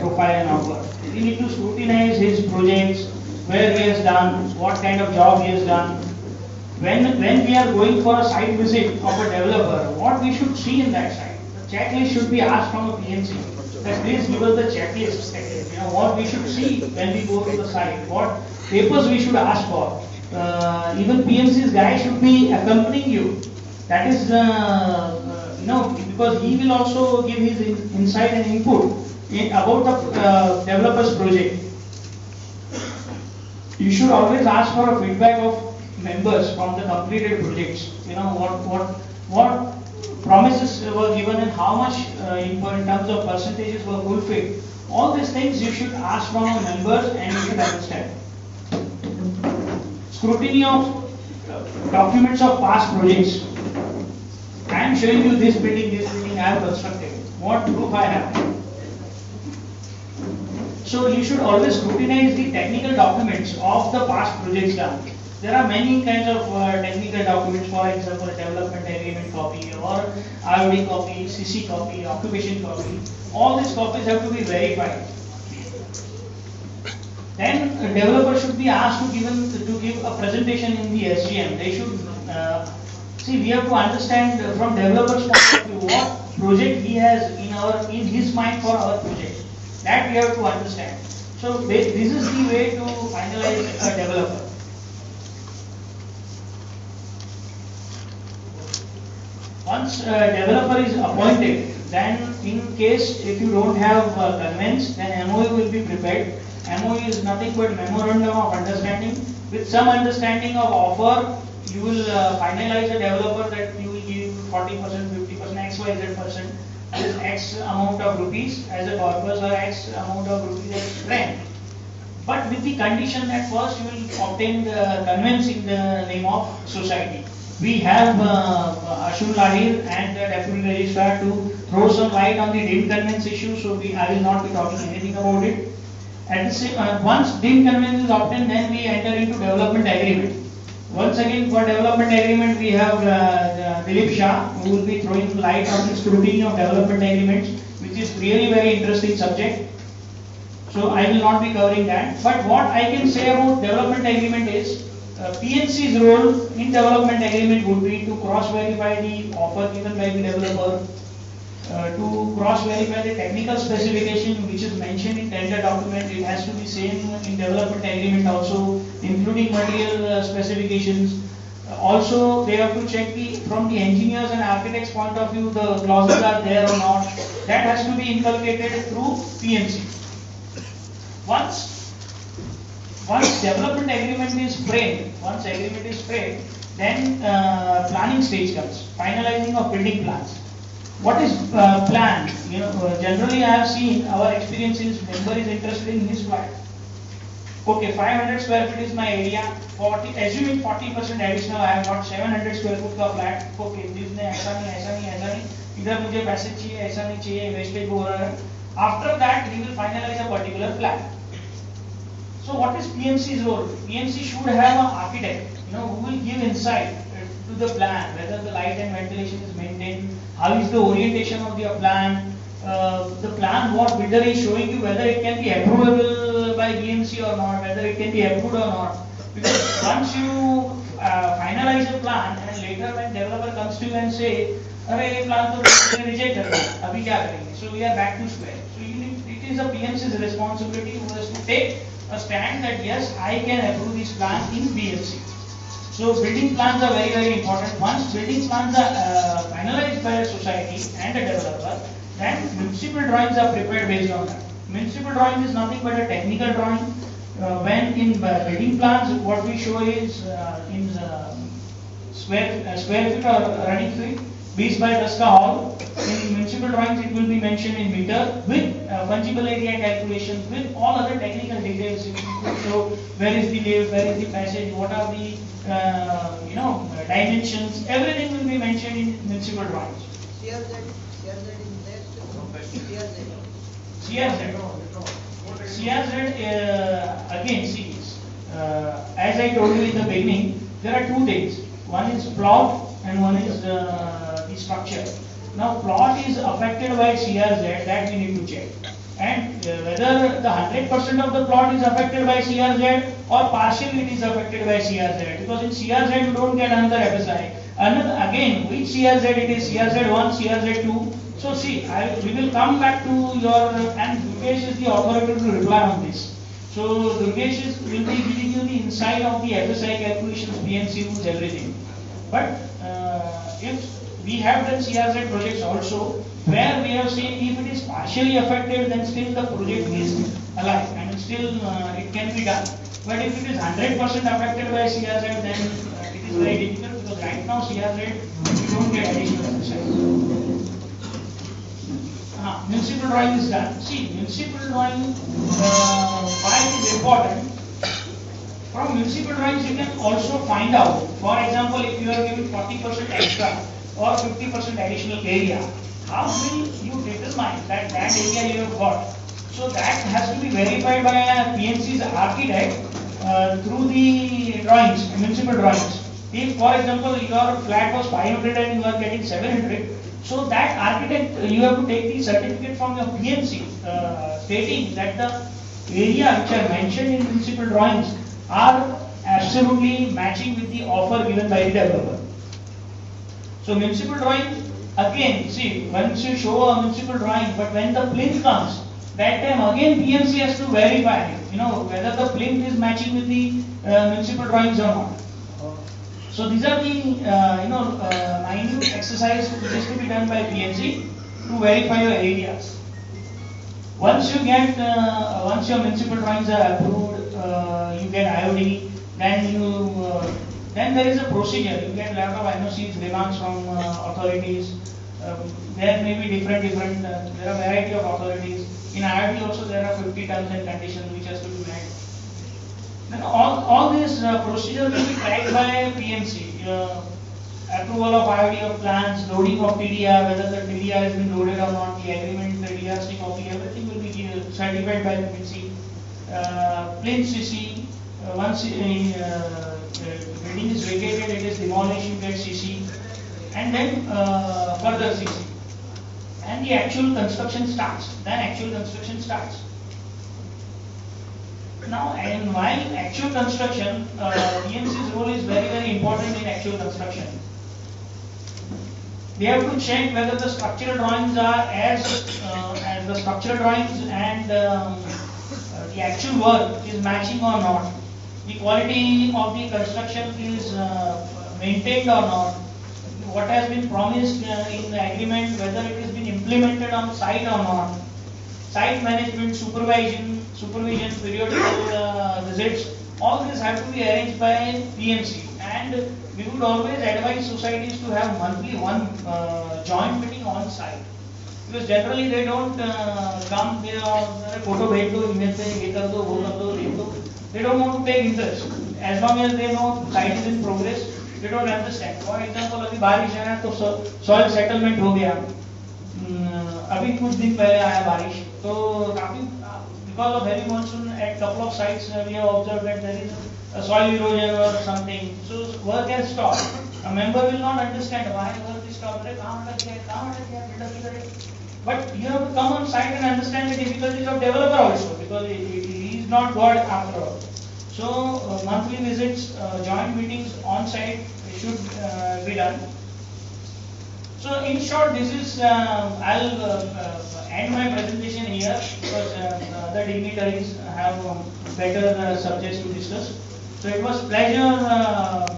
profile and offer. We need to scrutinize his projects, where he has done, what kind of job he has done. When we are going for a site visit of a developer, what we should see in that site? The checklist should be asked from a PNC. That please give us the checklist. What we should see when we go to the site, what papers we should ask for. Even PNC's guy should be accompanying you. That is, because he will also give his insight and input about the developer's project. You should always ask for a feedback of members from the completed projects. What promises were given and how much in terms of percentages were fulfilled. All these things you should ask from our members and you should understand. Scrutiny of documents of past projects. I am showing you this building I have constructed. What proof I have? So you should always scrutinize the technical documents of the past projects done. There are many kinds of technical documents, for example, development agreement copy or IOD copy, CC copy, occupation copy. All these copies have to be verified. Then a developer should be asked to give a presentation in the SGM. They should see. We have to understand from developer's point of view what project he has in his mind for our project. That we have to understand. So this is the way to finalize a developer. Once a developer is appointed, then in case if you don't have conveyance, then MOU will be prepared. MOU is nothing but memorandum of understanding. With some understanding of offer, you will finalize a developer that you will give 40%, 50%, XYZ%, with X amount of rupees as a corpus or X amount of rupees as rent. But with the condition that first you will obtain the conveyance in the name of society. We have Ashun Lahir and the Deputy Registrar to throw some light on the DIN conveyance issue, so I will not be talking anything about it. At the same, once DIN conveyance is obtained, then we enter into development agreement. Once again, for development agreement, we have Dilip Shah, who will be throwing light on the scrutiny of development agreements, which is really very interesting subject. So I will not be covering that. But what I can say about development agreement is, PNC's role in development agreement would be to cross-verify the offer given by the developer, to cross-verify the technical specification which is mentioned in tender document. It has to be same in development agreement also, including material specifications. Also, they have to check from the engineers and architects point of view, the clauses are there or not. That has to be inculcated through PNC. Once development agreement is framed, then planning stage comes, finalizing of building plans. What is plan? Generally I have seen, our experience is member is interested in his flat. Okay, 500 square feet is my area. Assuming 40% additional, I have got 700 square foot का flat. Okay, जिसने ऐसा नहीं, इधर मुझे पैसे चाहिए, ऐसा नहीं चाहिए, wastage हो रहा है. After that, he will finalize a particular plan. So what is PNC's role? PNC should have an architect, who will give insight to the plan, whether the light and ventilation is maintained, how is the orientation of the plan, the plan what bidder is showing you, whether it can be approvable by BMC or not, whether it can be approved or not. Because once you finalize a plan and later when developer comes to you and say, अरे ये plan तो reject कर दिया, अभी क्या करेंगे? So we are back to square. So it is a PMC's responsibility who has to take a stand that yes, I can approve this plan in BMC. So building plans are very, very important. Once building plans are finalized by a society and a developer, then municipal drawings are prepared based on that. Municipal drawing is nothing but a technical drawing. When in building plans, what we show is in square feet or running feet, bees by Raska Hall. In municipal drawings, it will be mentioned in meter with fungible area calculations, with all other technical details. So where is the lift, where is the passage, what are the dimensions, everything will be mentioned in municipal drawings. CRZ again, see, as I told you in the beginning, there are two things. One is plot and one is the structure. Now plot is affected by CRZ, that we need to check. And whether whether the 100% of the plot is affected by CRZ or partially it is affected by CRZ, because in CRZ you don't get another FSI. Another, again, which CRZ it is, CRZ1, CRZ2. So see, we will come back to your, and Durgesh is the authority to reply on this. So Durgesh will be giving you the insight of the FSI calculations, PNC rules, everything. But if we have done CRZ projects also, where we have seen if it is partially affected, then still the project is alive. I mean, still it can be done. But if it is 100% affected by CRZ, then it is very difficult, because right now CRZ you don't get additional FSI. Municipal drawing is done. See, municipal drawing, why it is important? From municipal drawings you can also find out, for example, if you are given 40% extra or 50% additional area, how will you determine that area you have got? So that has to be verified by a PNC's architect through the drawings, municipal drawings. If, for example, your flat was 500 and you are getting 700, so that architect, you have to take the certificate from your PNC stating that the area which are mentioned in municipal drawings are absolutely matching with the offer given by the developer. So municipal drawing, again, see, once you show a municipal drawing, but when the plinth comes, that time again PNC has to verify, whether the plinth is matching with the municipal drawings or not. So these are the minute exercise which is to be done by PNC to verify your areas. Once you get, once your municipal drawings are approved, you get IOD, then there is a procedure. You get a lot of NOCs, demands from authorities. There may be different, there are variety of authorities. In IRD also there are 50 terms and conditions which has to be met. Then all these procedures will be tracked by PNC. Approval of IOD of plans, loading of TDR, whether the TDR has been loaded or not, the agreement, the DRC copy, everything will be certified by PNC. Plinth CC, once building is vacated, it is demolished, you get CC, and then further CC. And the actual construction starts. Now, and while actual construction, PNC's role is very, very important in actual construction. They have to check whether the structural drawings are as the structural drawings and the actual work is matching or not. The quality of the construction is maintained or not. What has been promised in the agreement, whether it has been implemented on site or not. Site management, supervision, periodical visits, all this have to be arranged by PNC. And we would always advise societies to have monthly one joint meeting on site. Because generally they don't come there or photo bhej do, email se ye kar do, wo kar do, dekh do. They don't want to take interest. As long as they know site is in progress, they don't understand. For example, अभी बारिश है तो soil settlement हो गया. अभी कुछ दिन पहले आया बारिश, तो काफी because of heavy monsoon at couple of sites we have observed that there is a soil erosion or something. So work has stopped. A member will not understand why work is stopped. But you have to come on site and understand the difficulties of developer also, because he is not God after all. So monthly visits, joint meetings on site should be done. So in short, this is, I'll end my presentation here, because other dignitaries have better subjects to discuss. So it was pleasure